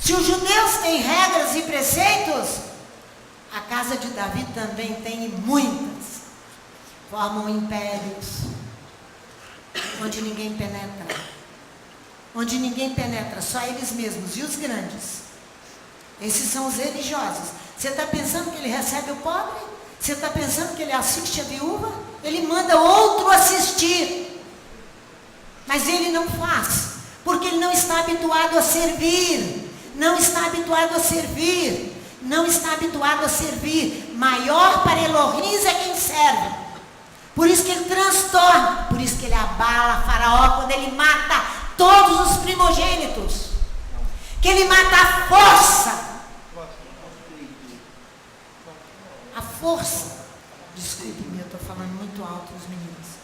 [SPEAKER 2] Se os judeus têm regras e preceitos, a casa de Davi também tem muitas. Formam impérios, onde ninguém penetra. Onde ninguém penetra, só eles mesmos. E os grandes? Esses são os religiosos. Você está pensando que ele recebe o pobre? Você está pensando que ele assiste a viúva? Ele manda outro assistir. Mas ele não faz, porque ele não está habituado a servir. Não está habituado a servir. Não está habituado a servir. Maior para Elohim é quem serve. Por isso que ele transtorna. Por isso que ele abala Faraó quando ele mata todos os primogênitos. Que ele mata a força. força. Desculpe-me, eu estou falando muito alto os meninos.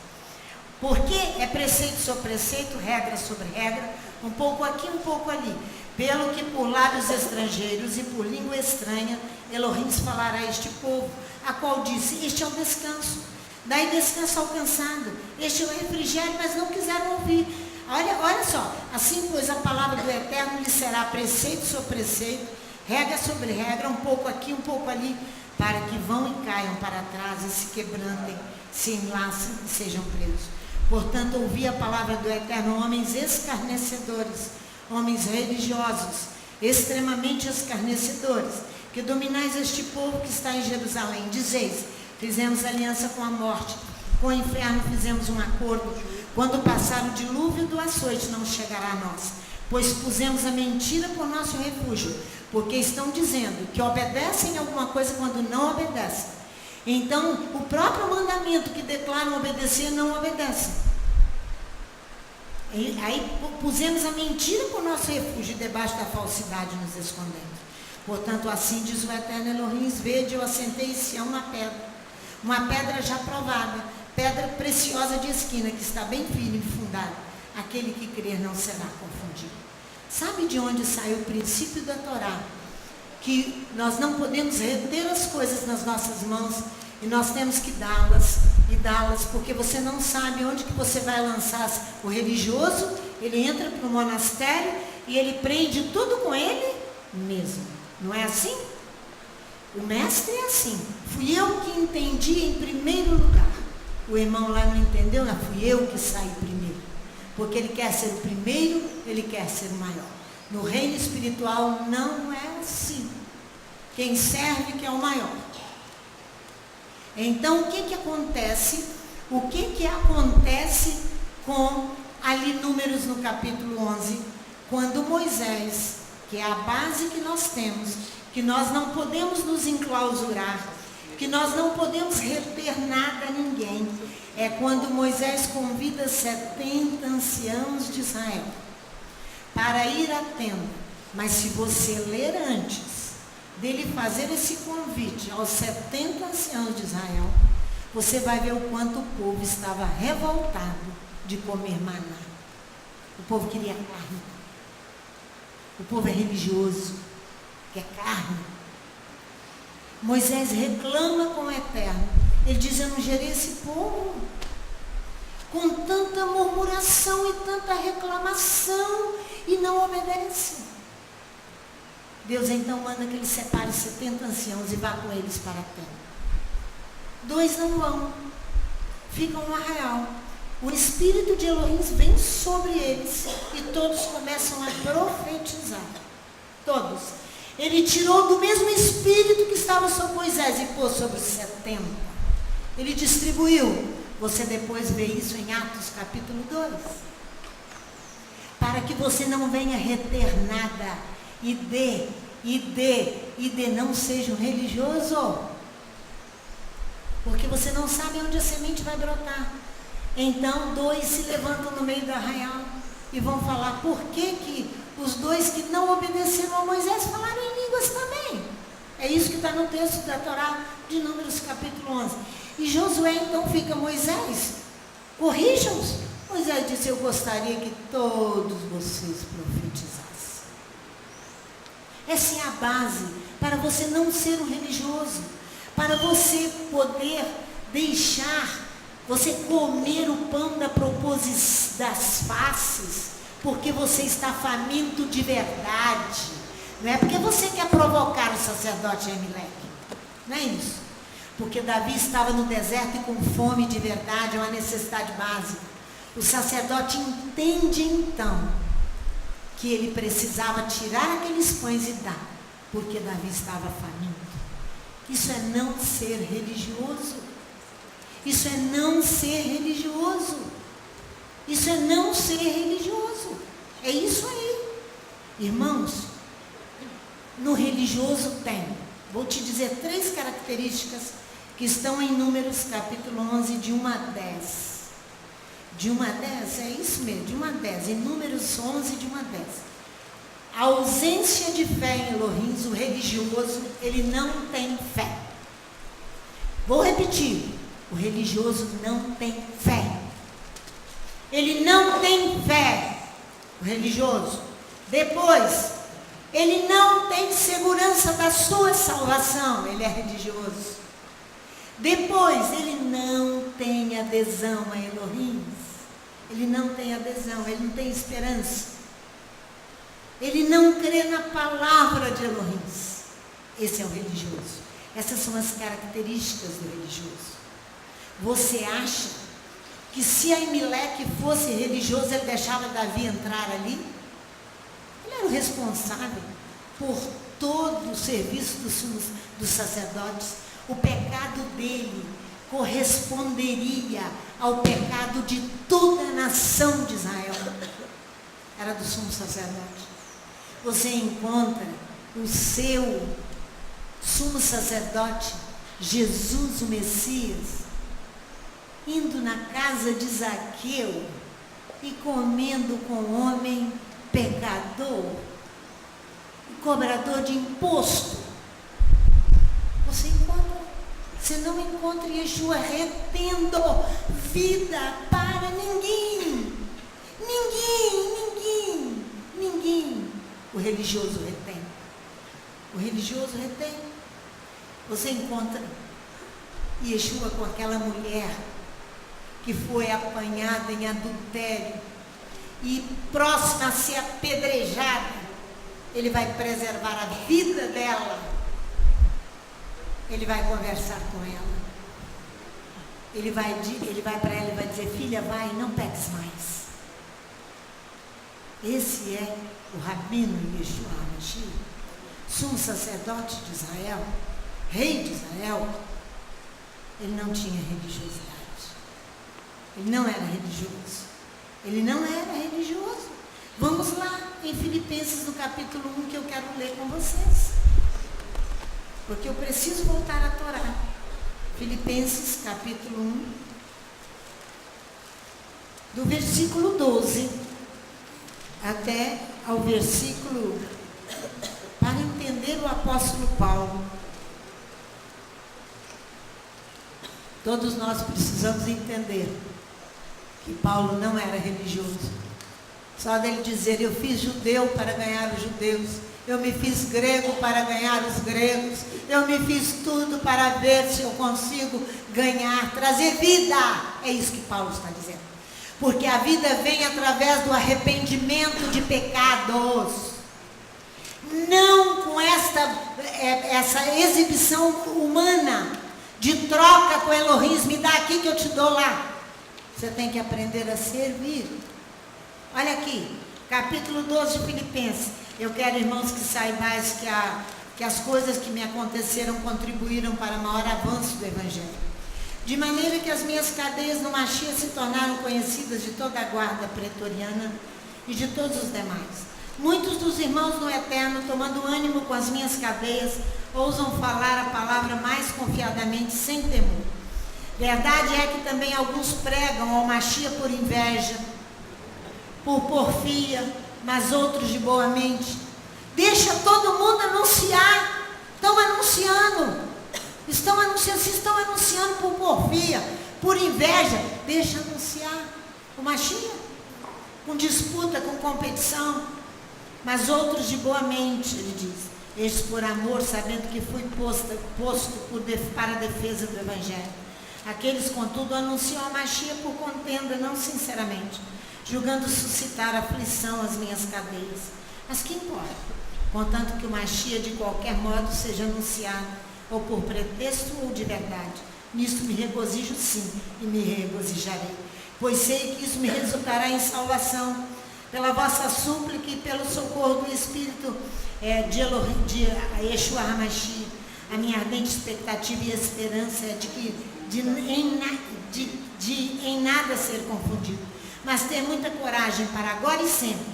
[SPEAKER 2] Porque é preceito sobre preceito, regra sobre regra, um pouco aqui, um pouco ali. Pelo que por lábios estrangeiros e por língua estranha, Elohim falará a este povo, a qual disse, este é o descanso. Daí descanso alcançado, este é o refrigério, mas não quiseram ouvir. Olha só, assim pois a palavra do Eterno lhe será preceito sobre preceito, regra sobre regra, um pouco aqui, um pouco ali, para que vão e caiam para trás e se quebrantem, se enlacem e sejam presos. Portanto, ouvi a palavra do Eterno, homens escarnecedores, homens religiosos, extremamente escarnecedores, que dominais este povo que está em Jerusalém. Dizeis, fizemos aliança com a morte, com o inferno fizemos um acordo. Quando passar o dilúvio do açoite, não chegará a nós, pois pusemos a mentira por nosso refúgio, porque estão dizendo que obedecem alguma coisa quando não obedecem. Então, o próprio mandamento que declaram obedecer, não obedecem. Aí pusemos a mentira por nosso refúgio, e debaixo da falsidade nos escondemos. Portanto, assim diz o Eterno Elohim, vede, eu assentei em Sião uma pedra já provada, pedra preciosa de esquina, que está bem firme e fundada. Aquele que crer não será confundido. Sabe de onde sai o princípio da Torá? Que nós não podemos reter as coisas nas nossas mãos e nós temos que dá-las e dá-las, porque você não sabe onde que você vai lançar. O religioso, ele entra para o monastério e ele prende tudo com ele mesmo. Não é assim? O mestre é assim. Fui eu que entendi em primeiro lugar. O irmão lá não entendeu, não, fui eu que saí primeiro. Porque ele quer ser o primeiro, ele quer ser o maior. No reino espiritual não é assim. Quem serve que é o maior. Então, o que acontece? O que acontece com ali Números no capítulo 11, quando Moisés, que é a base que nós temos, que nós não podemos nos enclausurar, que nós não podemos reter nada a ninguém, é quando Moisés convida 70 anciãos de Israel para ir à tenda. Mas se você ler antes dele fazer esse convite aos 70 anciãos de Israel, você vai ver o quanto o povo estava revoltado de comer maná. O povo queria carne. O povo é religioso, quer carne. Moisés reclama com o Eterno. Ele diz, eu não gerei esse povo com tanta murmuração e tanta reclamação e não obedece. Deus então manda que ele separe 70 anciãos e vá com eles para a tenda. 2 não vão, ficam no arraial. O espírito de Elohim vem sobre eles e todos começam a profetizar. Todos. Ele tirou do mesmo espírito que estava sobre Moisés e pôs sobre os 70. Ele distribuiu. Você depois vê isso em Atos capítulo 2. Para que você não venha reter nada e dê, não seja um religioso. Porque você não sabe onde a semente vai brotar. Então, 2 se levantam no meio do arraial e vão falar por que os 2 que não obedeceram a Moisés falaram em línguas também. É isso que está no texto da Torá de Números capítulo 11. E Josué então fica, Moisés, corrijam-os. Moisés disse, eu gostaria que todos vocês profetizassem. Essa é a base para você não ser um religioso, para você poder deixar, você comer o pão da proposição das faces, porque você está faminto de verdade. Não é porque você quer provocar o sacerdote Ameleque. Não é isso. Porque Davi estava no deserto e com fome de verdade, é uma necessidade básica. O sacerdote entende então que ele precisava tirar aqueles pães e dar, porque Davi estava faminto. Isso é não ser religioso. Isso é não ser religioso. Isso é não ser religioso. É isso aí. Irmãos, no religioso tem, vou te dizer 3 características que estão em Números capítulo 11, de 1 a 10. De 1 a 10, é isso mesmo, de 1 a 10. Em Números 11, de 1 a 10. A ausência de fé em Elohim, o religioso, ele não tem fé. Vou repetir. O religioso não tem fé. Ele não tem fé. O religioso. Depois, ele não tem segurança da sua salvação. Ele é religioso. Depois, ele não tem adesão a Elohim. Ele não tem adesão, ele não tem esperança. Ele não crê na palavra de Elohim. Esse é o religioso. Essas são as características do religioso. Você acha que se Aimeleque fosse religioso, ele deixava Davi entrar ali? Ele era o responsável por todo o serviço dos sacerdotes. O pecado dele corresponderia ao pecado de toda a nação de Israel. Era do sumo sacerdote. Você encontra o seu sumo sacerdote, Jesus o Messias, indo na casa de Zaqueu e comendo com um homem pecador, cobrador de imposto. Você não encontra Yeshua retendo vida para ninguém. Ninguém. O religioso retém. Você encontra Yeshua com aquela mulher que foi apanhada em adultério e próxima a ser apedrejada. Ele vai preservar a vida dela. Ele vai conversar com ela. Ele vai para ela e vai dizer: filha, vai, não peques mais. Esse é o Rabino Yeshua HaMashiach, sumo sacerdote de Israel, rei de Israel. Ele não tinha religiosidade. Ele não era religioso. Vamos lá em Filipenses, no capítulo 1, que eu quero ler com vocês. Porque eu preciso voltar à Torá. Filipenses, capítulo 1, do versículo 12 até ao versículo, para entender o apóstolo Paulo. Todos nós precisamos entender que Paulo não era religioso. Só dele dizer: eu fiz judeu para ganhar os judeus, eu me fiz grego para ganhar os gregos, eu me fiz tudo para ver se eu consigo ganhar, trazer vida. É isso que Paulo está dizendo. Porque a vida vem através do arrependimento de pecados. Não com essa exibição humana de troca com Elohim. Me dá aqui que eu te dou lá. Você tem que aprender a servir. Olha aqui, capítulo 12 de Filipenses. Eu quero, irmãos, que saibais que as coisas que me aconteceram contribuíram para maior avanço do Evangelho. De maneira que as minhas cadeias no Mashiach se tornaram conhecidas de toda a guarda pretoriana e de todos os demais. Muitos dos irmãos no Eterno, tomando ânimo com as minhas cadeias, ousam falar a palavra mais confiadamente, sem temor. Verdade é que também alguns pregam ao Mashiach por inveja, por porfia, mas outros de boa mente. Deixa todo mundo anunciar. Se estão anunciando por porfia, por inveja, deixa anunciar o Mashiach, com disputa, com competição. Mas outros de boa mente, ele diz, estes por amor, sabendo que fui posto para a defesa do Evangelho. Aqueles, contudo, anunciam a Mashiach por contenda, não sinceramente, julgando suscitar aflição às minhas cadeias. Mas que importa? Contanto que o Mashiach de qualquer modo seja anunciado, ou por pretexto ou de verdade. Nisto me regozijo sim, e me regozijarei, pois sei que isso me resultará em salvação, pela vossa súplica e pelo socorro do Espírito de Yeshua HaMashiach. A minha ardente expectativa e esperança é de em nada ser confundido, mas ter muita coragem para agora e sempre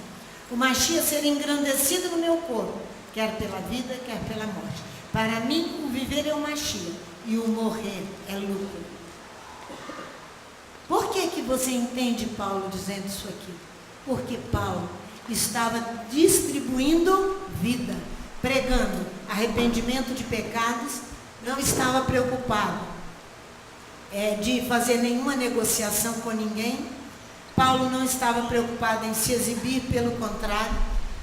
[SPEAKER 2] o Mashiach ser engrandecido no meu corpo, quer pela vida, quer pela morte. Para mim, o viver é o Mashiach e o morrer é lucro. Por que você entende Paulo dizendo isso aqui? Porque Paulo estava distribuindo vida, pregando arrependimento de pecados, não estava preocupado de fazer nenhuma negociação com ninguém. Paulo não estava preocupado em se exibir, pelo contrário,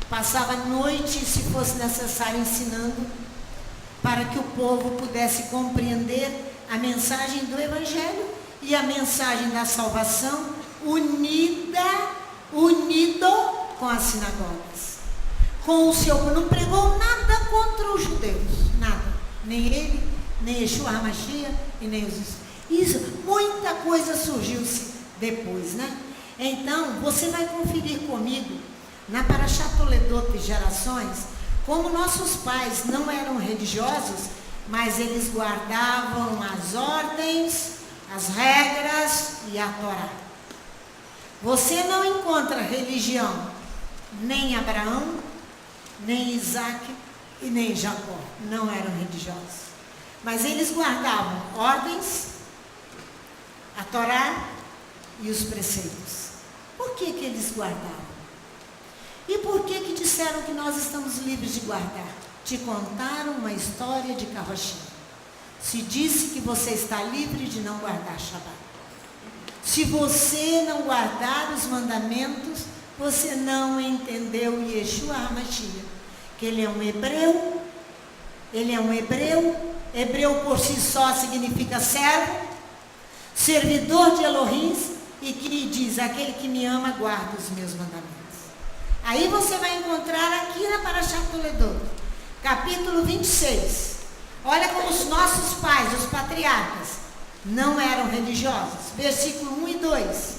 [SPEAKER 2] passava a noite, se fosse necessário, ensinando, para que o povo pudesse compreender a mensagem do Evangelho e a mensagem da salvação, unido com as sinagogas. Com o seu, não pregou nada contra os judeus, nada, nem ele, nem Yeshua HaMashiach e nem os discípulos. Isso, muita coisa surgiu-se depois, né? Então, você vai conferir comigo, na Parashá Toledot e Gerações, como nossos pais não eram religiosos, mas eles guardavam as ordens, as regras e a Torá. Você não encontra religião nem Abraão, nem Isaac e nem Jacó. Não eram religiosos. Mas eles guardavam ordens, a Torá e os preceitos. Por que eles guardavam? E por que disseram que nós estamos livres de guardar? Te contaram uma história de carochinha. Se disse que você está livre de não guardar Shabbat. Se você não guardar os mandamentos, você não entendeu Yeshua HaMashiach, que ele é um hebreu, hebreu por si só significa servo, servidor de Elohim, e que diz, aquele que me ama guarda os meus mandamentos. Aí você vai encontrar aqui na Parashá Toledot, capítulo 26. Olha como os nossos pais, os patriarcas, não eram religiosos. Versículo 1 e 2.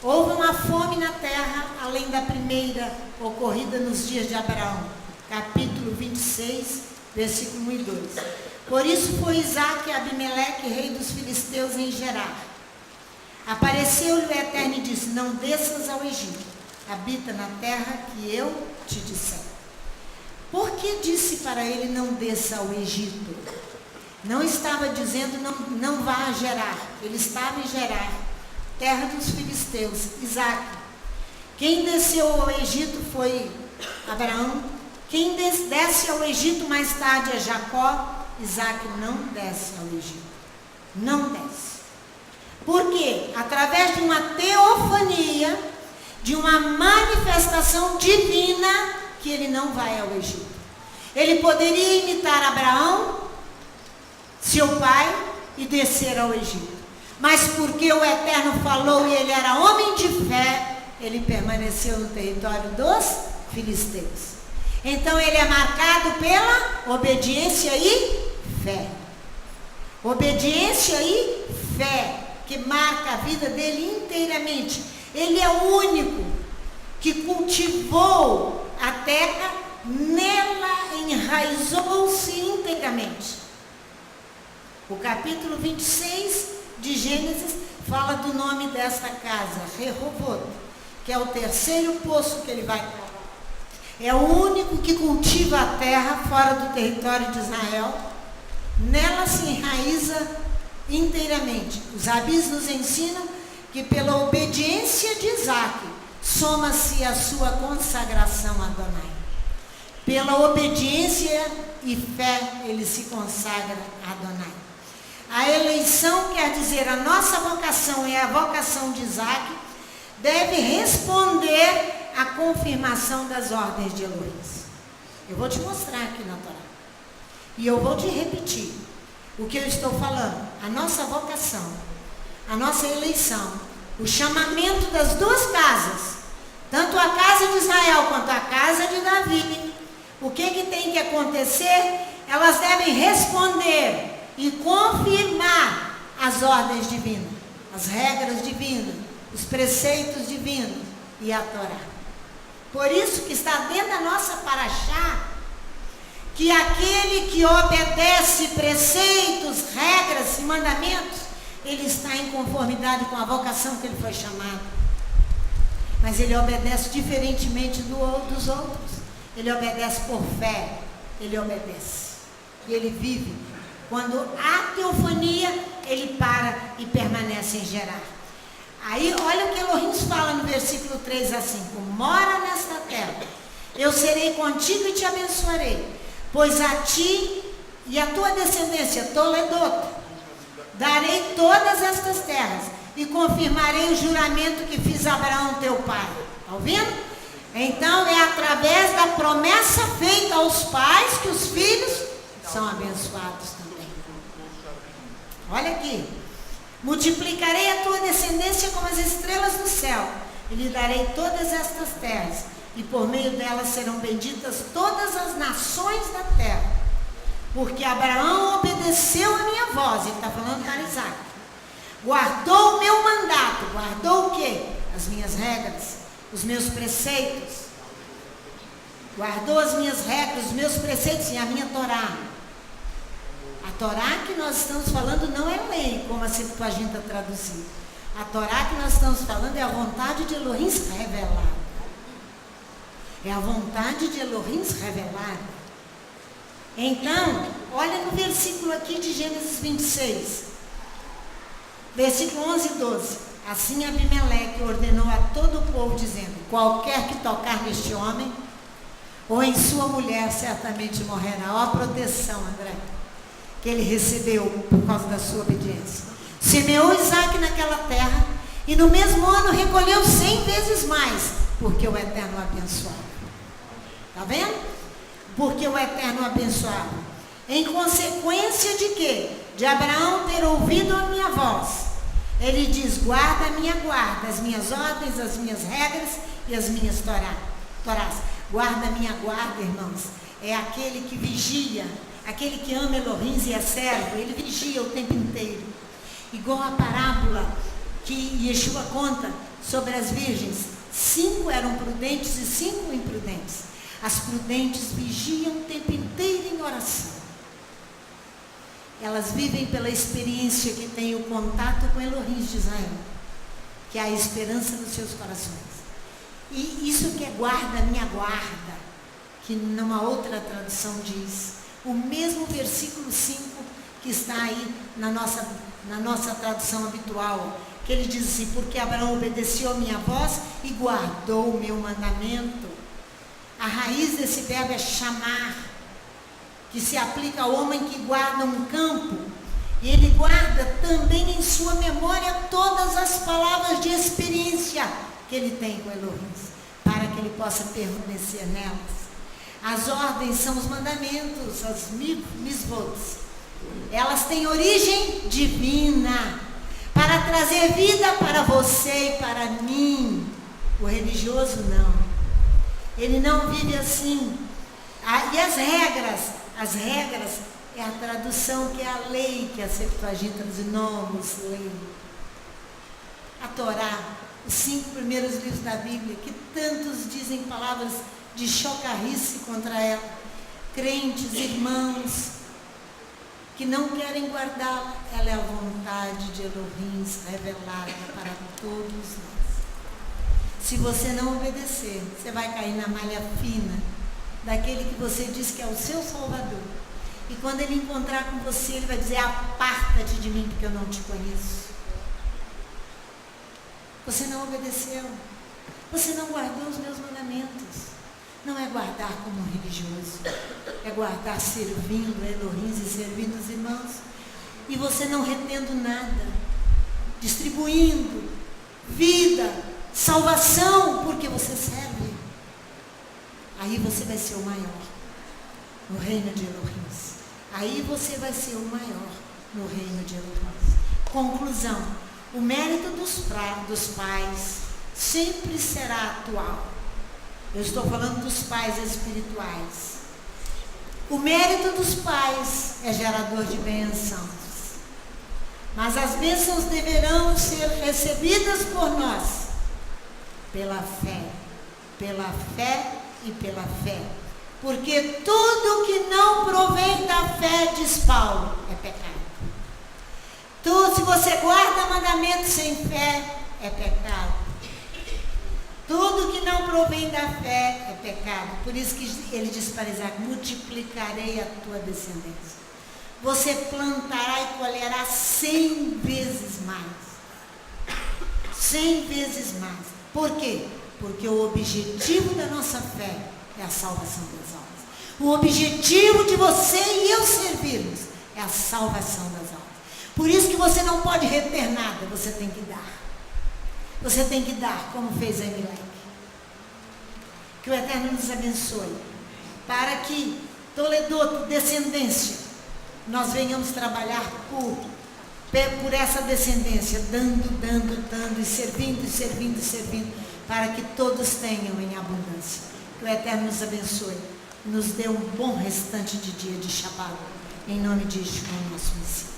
[SPEAKER 2] Houve uma fome na terra, além da primeira ocorrida nos dias de Abraão. Capítulo 26, versículo 1 e 2. Por isso foi Isaac e Abimeleque, rei dos filisteus, em Gerar. Apareceu-lhe o Eterno e disse, não desças ao Egito, habita na terra que eu te disser. Por que disse para ele, não desça ao Egito? Não estava dizendo, não vá a Gerar. Ele estava em Gerar, terra dos filisteus, Isaac. Quem desceu ao Egito foi Abraão. Quem desce ao Egito mais tarde é Jacó. Isaac não desce ao Egito. Não desce. Por quê? Através de uma teofania, de uma manifestação divina, que ele não vai ao Egito. Ele poderia imitar Abraão, seu pai, e descer ao Egito. Mas porque o Eterno falou e ele era homem de fé, ele permaneceu no território dos filisteus. Então ele é marcado pela obediência e fé. Obediência e fé, que marca a vida dele inteiramente. Ele é o único que cultivou a terra, nela enraizou-se inteiramente. O capítulo 26 de Gênesis fala do nome desta casa, Rehovot, que é o terceiro poço que ele vai cavar. É o único que cultiva a terra fora do território de Israel. Nela se enraiza inteiramente. Os rabis nos ensinam que pela obediência de Isaac, soma-se a sua consagração a Adonai. Pela obediência e fé, ele se consagra a Adonai. A eleição quer dizer, a nossa vocação é a vocação de Isaac, deve responder à confirmação das ordens de Elohim. Eu vou te mostrar aqui na Torá. E eu vou te repetir o que eu estou falando. A nossa vocação, a nossa eleição, o chamamento das duas casas, tanto a casa de Israel quanto a casa de Davi, o que tem que acontecer? Elas devem responder e confirmar as ordens divinas, as regras divinas, os preceitos divinos e a Torá. Por isso que está dentro da nossa Parashá, que aquele que obedece preceitos, regras e mandamentos, ele está em conformidade com a vocação que ele foi chamado. Mas ele obedece diferentemente dos outros. Ele obedece por fé, ele obedece. E ele vive. Quando há teofania, ele para e permanece em Gerar. Aí, olha o que Elohim fala no versículo 3 a 5. Mora nesta terra, eu serei contigo e te abençoarei, pois a ti e a tua descendência, Toledot, darei todas estas terras e confirmarei o juramento que fiz a Abraão teu pai. Está ouvindo? Então é através da promessa feita aos pais que os filhos são abençoados também. Olha aqui. Multiplicarei a tua descendência como as estrelas do céu e lhe darei todas estas terras, e por meio delas serão benditas todas as nações da terra, porque Abraão obedeceu a minha voz. Ele está falando para Isaac. Guardou o meu mandato. Guardou o quê? As minhas regras, os meus preceitos. Guardou as minhas regras, os meus preceitos e a minha Torá. A Torá que nós estamos falando não é lei, como a Septuaginta traduziu. A Torá que nós estamos falando é a vontade de Elohim revelada. É a vontade de Elohim revelada. Então, olha no versículo aqui de Gênesis 26. Versículo 11 e 12. Assim Abimeleque ordenou a todo o povo, dizendo: qualquer que tocar neste homem ou em sua mulher certamente morrerá. Olha a proteção, André, que ele recebeu por causa da sua obediência. Semeou Isaac naquela terra e no mesmo ano recolheu 100 vezes mais, porque o Eterno o abençoava. Está vendo? Porque o Eterno o abençoava. Em consequência de quê? De Abraão ter ouvido a minha voz. Ele diz: guarda a minha guarda, as minhas ordens, as minhas regras e as minhas torás. Guarda a minha guarda, irmãos, é aquele que vigia, aquele que ama Elohim e é servo. Ele vigia o tempo inteiro. Igual a parábola que Yeshua conta sobre as virgens. 5 eram prudentes e 5 imprudentes. As prudentes vigiam o tempo inteiro em oração. Elas vivem pela experiência que tem o contato com Elohim de Israel, que é a esperança dos seus corações. E isso que é guarda, minha guarda, que numa outra tradução diz, o mesmo versículo 5 que está aí na nossa tradução habitual, que ele diz assim: porque Abraão obedeceu a minha voz e guardou o meu mandamento. A raiz desse verbo é chamar, que se aplica ao homem que guarda um campo. E ele guarda também em sua memória todas as palavras de experiência que ele tem com Elohim, para que ele possa permanecer nelas. As ordens são os mandamentos, as mitzvot. Elas têm origem divina, para trazer vida para você e para mim. O religioso não. Ele não vive assim. E as regras é a tradução que é a lei, que a Septuaginta diz, nomos, lei. A Torá, os 5 primeiros livros da Bíblia, que tantos dizem palavras de chocarrice contra ela. Crentes, irmãos, que não querem guardá-la, ela é a vontade de Elohim revelada para todos nós. Se você não obedecer, você vai cair na malha fina daquele que você diz que é o seu Salvador. E quando ele encontrar com você, ele vai dizer: aparta-te de mim, porque eu não te conheço. Você não obedeceu. Você não guardou os meus mandamentos. Não é guardar como um religioso. É guardar servindo a Elohim e servindo os irmãos. E você não retendo nada. Distribuindo vida, salvação, porque você serve. Aí você vai ser o maior no reino de Elohim. Aí você vai ser o maior no reino de Elohim. Conclusão: o mérito dos pais sempre será atual. Eu estou falando dos pais espirituais. O mérito dos pais é gerador de bênçãos. Mas as bênçãos deverão ser recebidas por nós pela fé e pela fé. Porque tudo que não provém da fé, diz Paulo, é pecado. Se você guarda mandamentos sem fé, é pecado. Tudo que não provém da fé é pecado. Por isso que ele diz para Isaac: multiplicarei a tua descendência. Você plantará e colherá 100 vezes mais. 100 vezes mais. Por quê? Porque o objetivo da nossa fé é a salvação das almas. O objetivo de você e eu servirmos é a salvação das almas. Por isso que você não pode reter nada, você tem que dar. Você tem que dar, como fez a Emelec. Que o Eterno nos abençoe, para que Toledo, descendência, nós venhamos trabalhar por essa descendência, dando, e servindo, para que todos tenham em abundância. Que o Eterno nos abençoe, nos dê um bom restante de dia de Shabbat, em nome de Yeshua, nosso Messias.